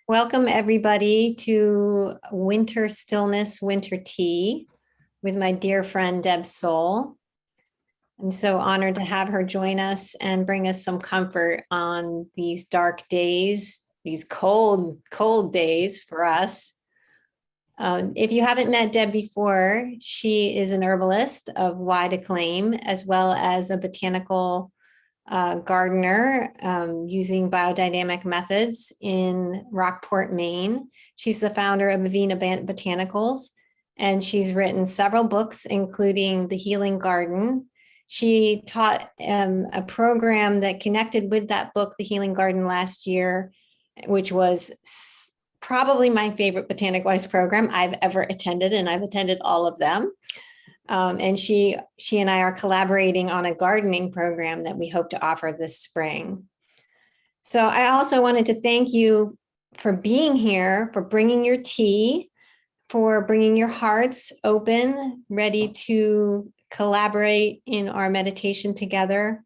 Welcome everybody to Winter Stillness, Winter Tea with my dear friend Deb Soule. I'm so honored to have her join us and bring us some comfort on these dark days, these cold days for us. If you haven't met Deb before, she is an herbalist of wide acclaim, as well as a botanical gardener using biodynamic methods in Rockport, Maine. She's the founder of Avena Botanicals, and she's written several books, including The Healing Garden. She taught a program that connected with that book, The Healing Garden, last year, which was probably my favorite Botanic Wise program I've ever attended, and I've attended all of them. And she and I are collaborating on a gardening program that we hope to offer this spring. So I also wanted to thank you for being here, for bringing your tea, for bringing your hearts open, ready to collaborate in our meditation together.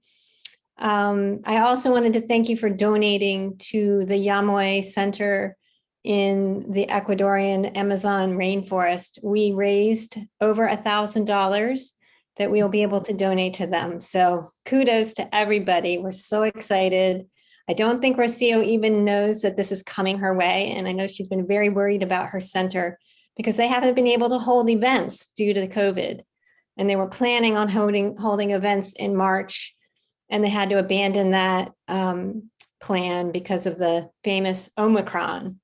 I also wanted to thank you for donating to the Yamoy Center in the Ecuadorian Amazon rainforest. We raised over $1,000 that we'll be able to donate to them. So kudos to everybody. We're so excited. I don't think Rocío even knows that this is coming her way. And I know she's been very worried about her center because they haven't been able to hold events due to the COVID. And they were planning on holding events in March, and they had to abandon that plan because of the famous Omicron.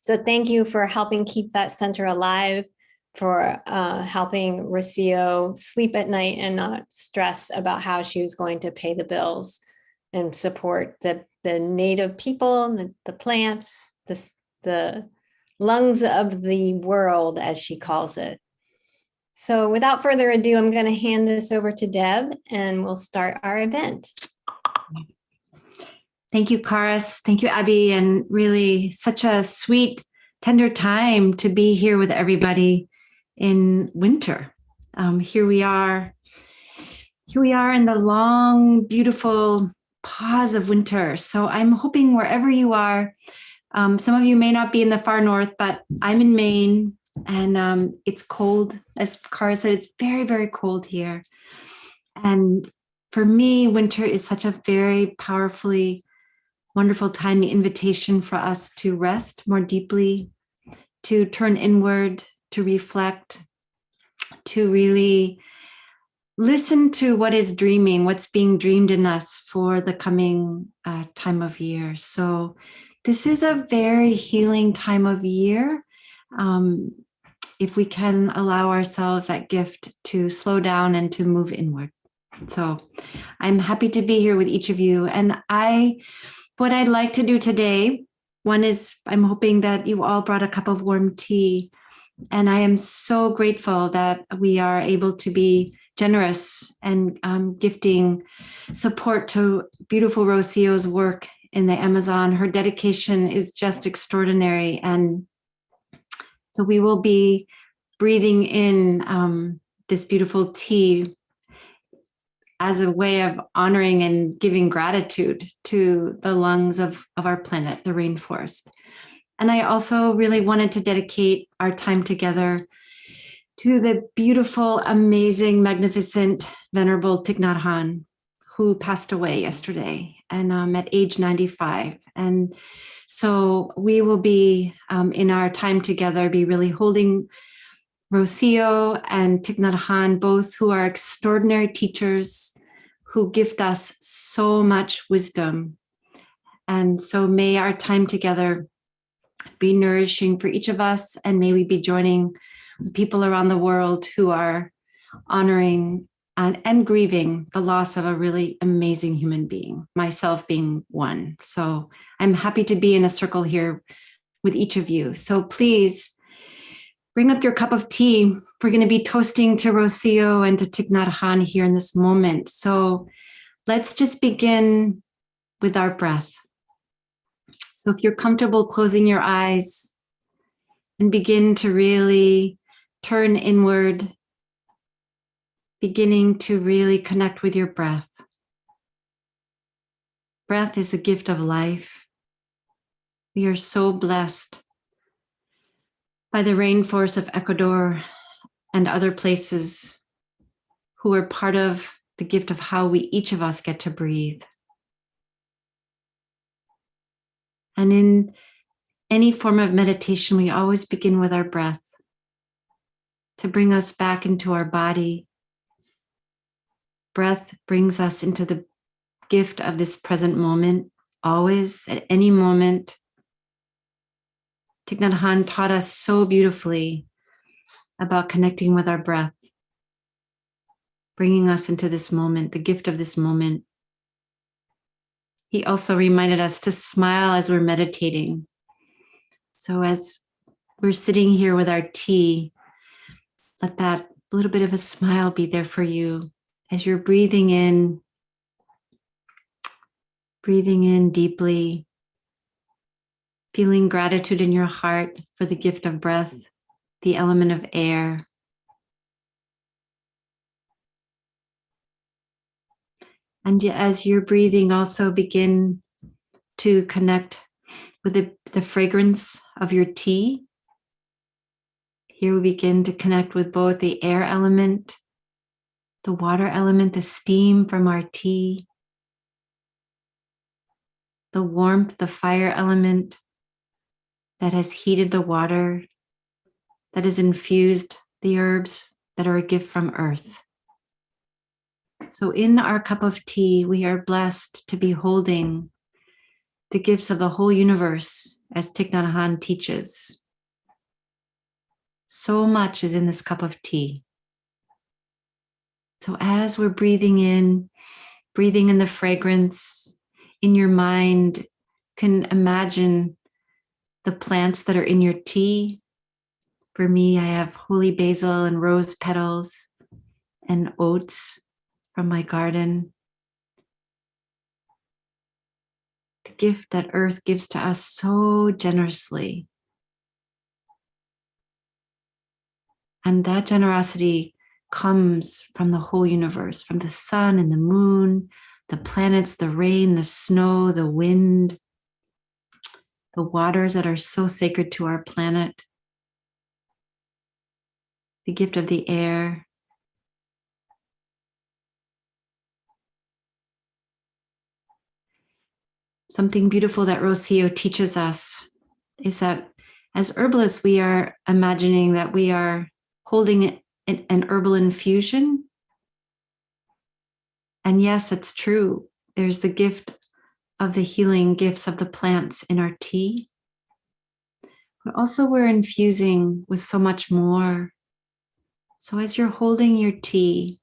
So thank you for helping keep that center alive, for helping Rocío sleep at night and not stress about how she was going to pay the bills and support the native people, the plants, the lungs of the world, as she calls it. So without further ado, I'm going to hand this over to Deb and we'll start our event. Thank you, Karis. Thank you, Abby. And really such a sweet, tender time to be here with everybody in winter. Here we are in the long, beautiful pause of winter. So I'm hoping wherever you are, some of you may not be in the far north, but I'm in Maine and it's cold. As Karis said, it's very, very cold here. And for me, winter is such a very powerfully wonderful time, the invitation for us to rest more deeply, to turn inward, to reflect, to really listen to what is dreaming, what's being dreamed in us for the coming time of year. So this is a very healing time of year. If we can allow ourselves that gift to slow down and to move inward. So I'm happy to be here with each of you. And what I'd like to do today, one is I'm hoping that you all brought a cup of warm tea. And I am so grateful that we are able to be generous and gifting support to beautiful Rocío's work in the Amazon. Her dedication is just extraordinary. And so we will be breathing in this beautiful tea as a way of honoring and giving gratitude to the lungs of our planet, the rainforest. And I also really wanted to dedicate our time together to the beautiful, amazing, magnificent, venerable Thich Nhat Hanh, who passed away yesterday and at age 95. And so we will be, in our time together, be really holding Rocío and Thich Nhat Hanh, both who are extraordinary teachers who gift us so much wisdom. And so may our time together be nourishing for each of us, and may we be joining people around the world who are honoring and grieving the loss of a really amazing human being, myself being one. So I'm happy to be in a circle here with each of you. So please, bring up your cup of tea. We're going to be toasting to Rocío and to Thich Nhat Hanh here in this moment. So let's just begin with our breath. So if you're comfortable closing your eyes and begin to really turn inward, beginning to really connect with your breath. Breath is a gift of life. We are so blessed by the rainforest of Ecuador and other places who are part of the gift of how we, each of us, get to breathe. And in any form of meditation, we always begin with our breath to bring us back into our body. Breath brings us into the gift of this present moment, always, at any moment. Thich Nhat Hanh taught us so beautifully about connecting with our breath, bringing us into this moment, the gift of this moment. He also reminded us to smile as we're meditating. So as we're sitting here with our tea, let that little bit of a smile be there for you as you're breathing in deeply, feeling gratitude in your heart for the gift of breath, the element of air. And as you're breathing, also begin to connect with the fragrance of your tea. Here we begin to connect with both the air element, the water element, the steam from our tea, the warmth, the fire element that has heated the water, that has infused the herbs that are a gift from earth. So in our cup of tea, we are blessed to be holding the gifts of the whole universe, as Thich Nhat Hanh teaches. So much is in this cup of tea. So as we're breathing in the fragrance, in your mind, can imagine the plants that are in your tea. For me, I have holy basil and rose petals and oats from my garden. The gift that earth gives to us so generously. And that generosity comes from the whole universe, from the sun and the moon, the planets, the rain, the snow, the wind, the waters that are so sacred to our planet, the gift of the air. Something beautiful that Rocío teaches us is that as herbalists, we are imagining that we are holding an herbal infusion. And yes, it's true. There's the gift of the healing gifts of the plants in our tea. But also we're infusing with so much more. So as you're holding your tea,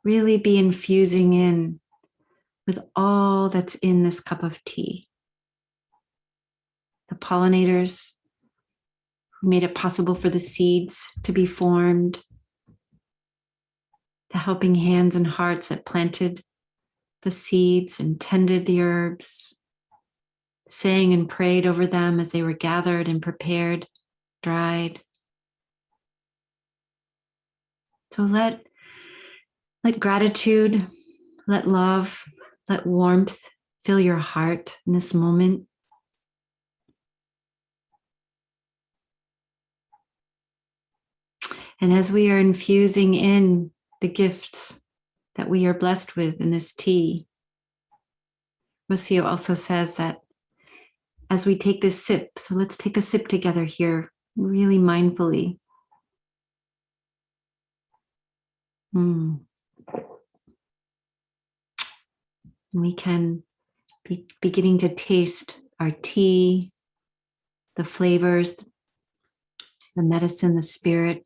really be infusing in with all that's in this cup of tea. The pollinators who made it possible for the seeds to be formed, the helping hands and hearts that planted the seeds and tended the herbs, sang and prayed over them as they were gathered and prepared, dried. So let gratitude, let love, let warmth fill your heart in this moment. And as we are infusing in the gifts that we are blessed with in this tea, Rocío also says that as we take this sip, so let's take a sip together here, really mindfully. We can be beginning to taste our tea, the flavors, the medicine, the spirit,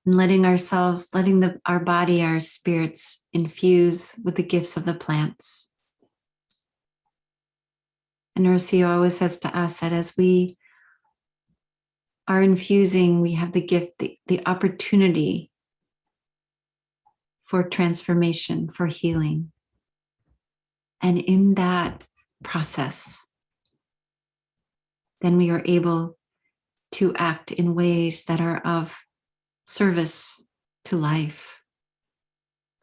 and letting our body, our spirits infuse with the gifts of the plants. And Rocío always says to us that as we are infusing, we have the gift, the opportunity for transformation, for healing. And in that process, then we are able to act in ways that are of service to life.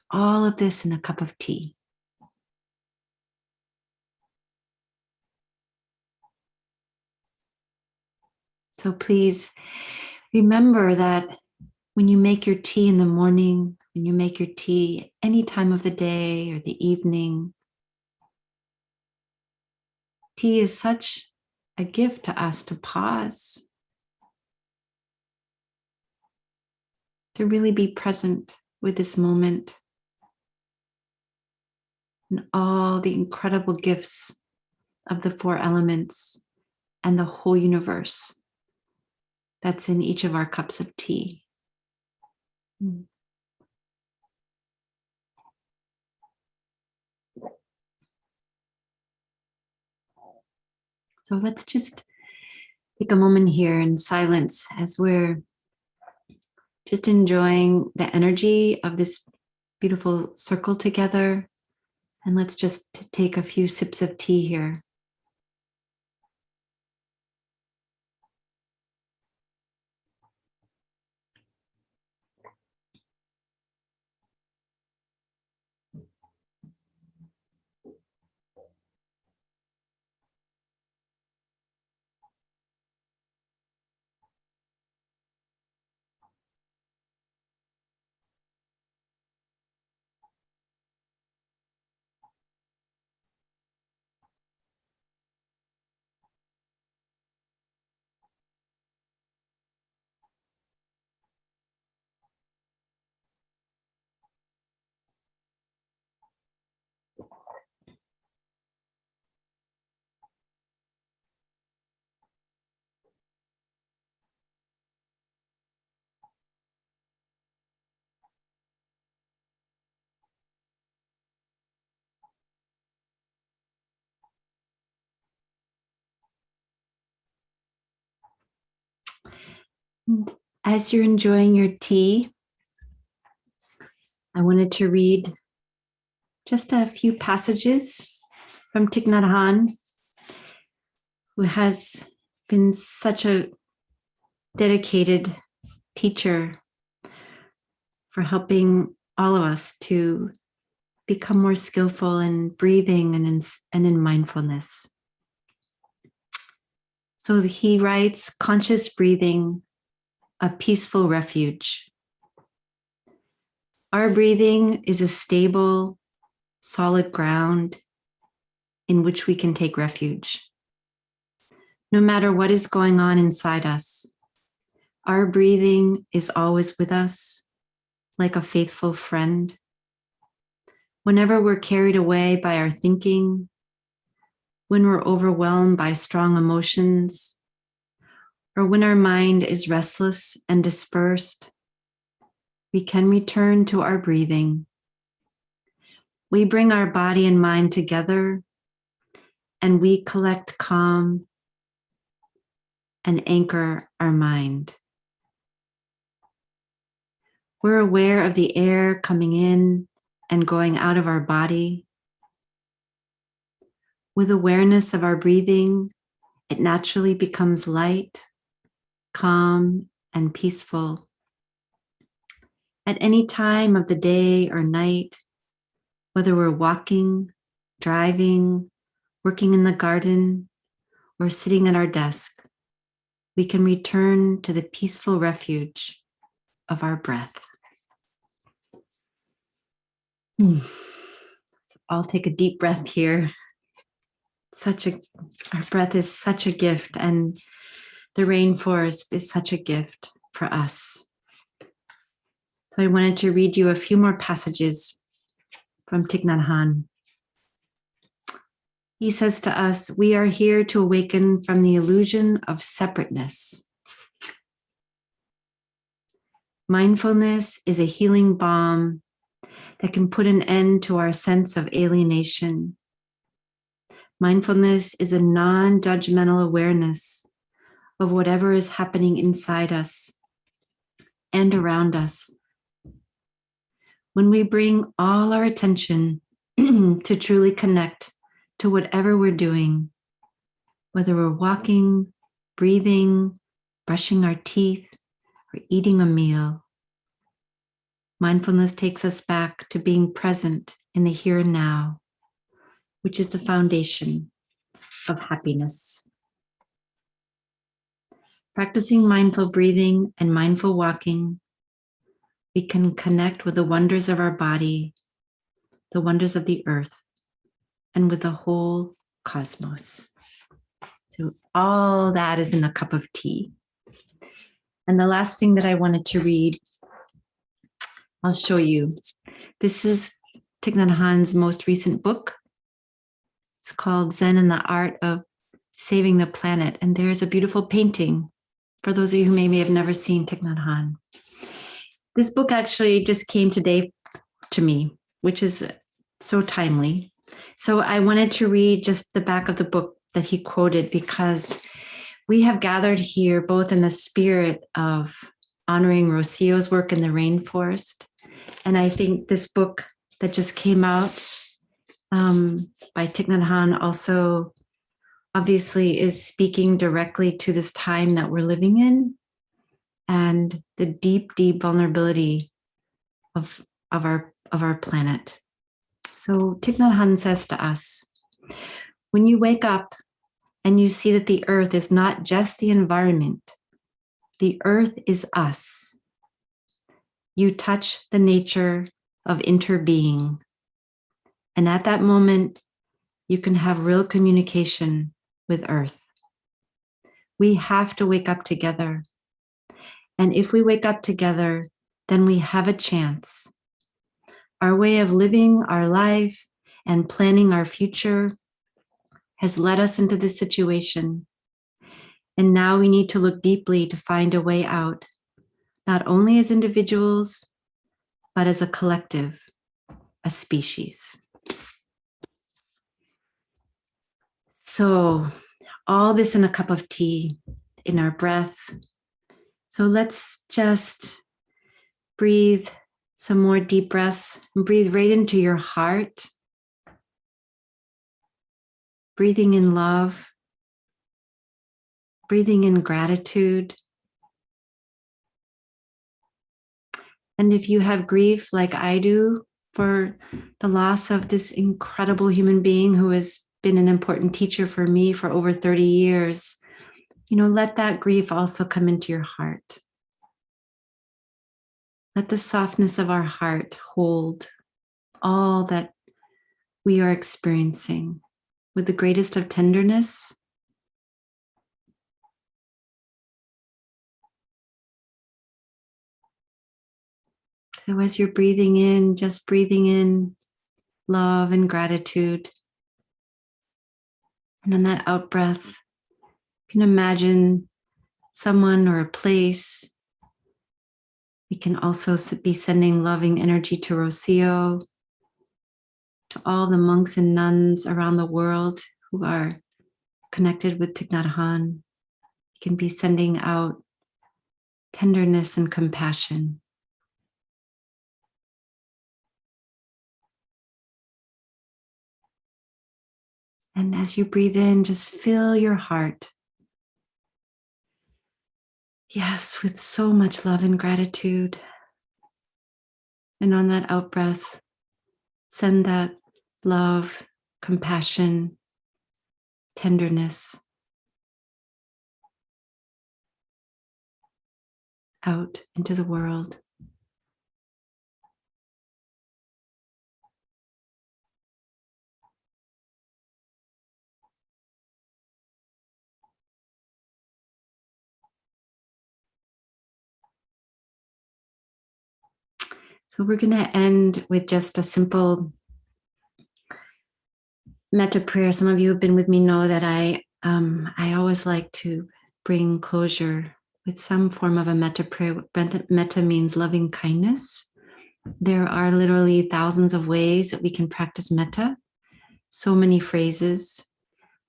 All of this in a cup of tea. So please remember that when you make your tea in the morning, when you make your tea any time of the day or the evening, tea is such a gift to us to pause, to really be present with this moment and all the incredible gifts of the four elements and the whole universe that's in each of our cups of tea. So let's just take a moment here in silence as we're just enjoying the energy of this beautiful circle together. And let's just take a few sips of tea here. And as you're enjoying your tea, I wanted to read just a few passages from Thich Nhat Hanh, who has been such a dedicated teacher for helping all of us to become more skillful in breathing and in mindfulness. So he writes, conscious breathing, a peaceful refuge. Our breathing is a stable, solid ground in which we can take refuge. No matter what is going on inside us, our breathing is always with us, like a faithful friend. Whenever we're carried away by our thinking, when we're overwhelmed by strong emotions, or when our mind is restless and dispersed, we can return to our breathing. We bring our body and mind together, and we collect calm and anchor our mind. We're aware of the air coming in and going out of our body. With awareness of our breathing, it naturally becomes light, calm, and peaceful. At any time of the day or night, whether we're walking, driving, working in the garden, or sitting at our desk, we can return to the peaceful refuge of our breath. I'll take a deep breath here. Our breath is such a gift, and the rainforest is such a gift for us. So I wanted to read you a few more passages from Thich Nhat Hanh. He says to us, we are here to awaken from the illusion of separateness. Mindfulness is a healing balm that can put an end to our sense of alienation. Mindfulness is a non-judgmental awareness of whatever is happening inside us and around us. When we bring all our attention to truly connect to whatever we're doing, whether we're walking, breathing, brushing our teeth, or eating a meal, mindfulness takes us back to being present in the here and now, which is the foundation of happiness. Practicing mindful breathing and mindful walking, we can connect with the wonders of our body, the wonders of the earth, and with the whole cosmos. So all that is in a cup of tea. And the last thing that I wanted to read, I'll show you. This is Thich Nhat Hanh's most recent book. It's called Zen and the Art of Saving the Planet. And there's a beautiful painting for those of you who maybe have never seen Thich Nhat Hanh. This book actually just came today to me, which is so timely. So I wanted to read just the back of the book that he quoted, because we have gathered here both in the spirit of honoring Rocío's work in the rainforest. And I think this book that just came out by Thich Nhat Hanh also obviously is speaking directly to this time that we're living in and the deep, deep vulnerability of our planet. So Thich Nhat Hanh says to us, when you wake up and you see that the earth is not just the environment, the earth is us. You touch the nature of interbeing. And at that moment, you can have real communication with earth. We have to wake up together. And if we wake up together, then we have a chance. Our way of living our life and planning our future has led us into this situation. And now we need to look deeply to find a way out, not only as individuals, but as a collective, a species. So all this in a cup of tea, in our breath. So let's just breathe some more deep breaths and breathe right into your heart. Breathing in love, breathing in gratitude. And if you have grief like I do for the loss of this incredible human being who has been an important teacher for me for over 30 years, let that grief also come into your heart. Let the softness of our heart hold all that we are experiencing with the greatest of tenderness. So as you're breathing in, just breathing in love and gratitude. And on that out breath, you can imagine someone or a place. We can also be sending loving energy to Rocío, to all the monks and nuns around the world who are connected with Thich Nhat Hanh. You can be sending out tenderness and compassion. And as you breathe in, just fill your heart. Yes, with so much love and gratitude. And on that out breath, send that love, compassion, tenderness out into the world. So we're going to end with just a simple metta prayer. Some of you have been with me know that I always like to bring closure with some form of a metta prayer. Metta means loving kindness. There are literally thousands of ways that we can practice metta, so many phrases.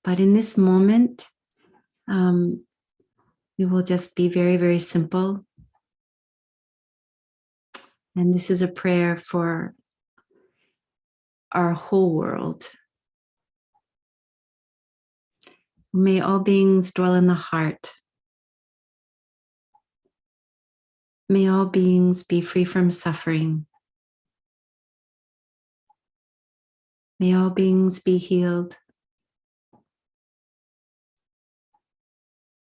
But in this moment, we will just be very, very simple. And this is a prayer for our whole world. May all beings dwell in the heart. May all beings be free from suffering. May all beings be healed.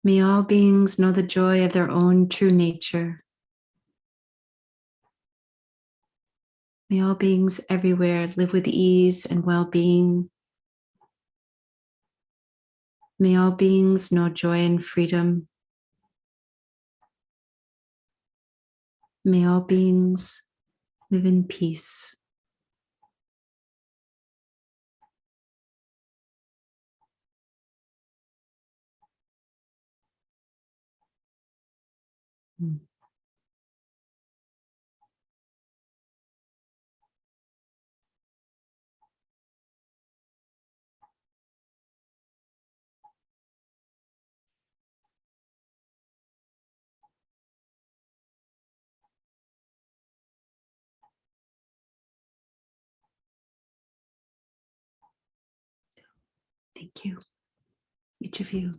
May all beings know the joy of their own true nature. May all beings everywhere live with ease and well-being. May all beings know joy and freedom. May all beings live in peace. Thank you, each of you.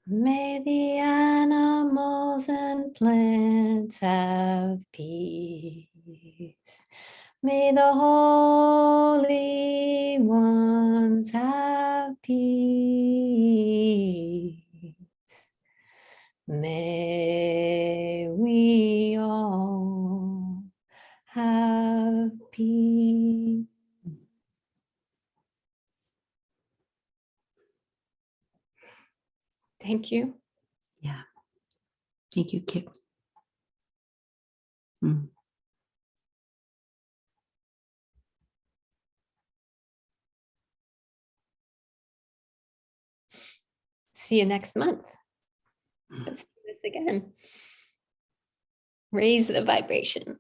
May the animals and plants have peace. May the holy ones have peace. May we all have peace. Thank you. Yeah. Thank you, Kip. Mm. See you next month. Let's do this again. Raise the vibration.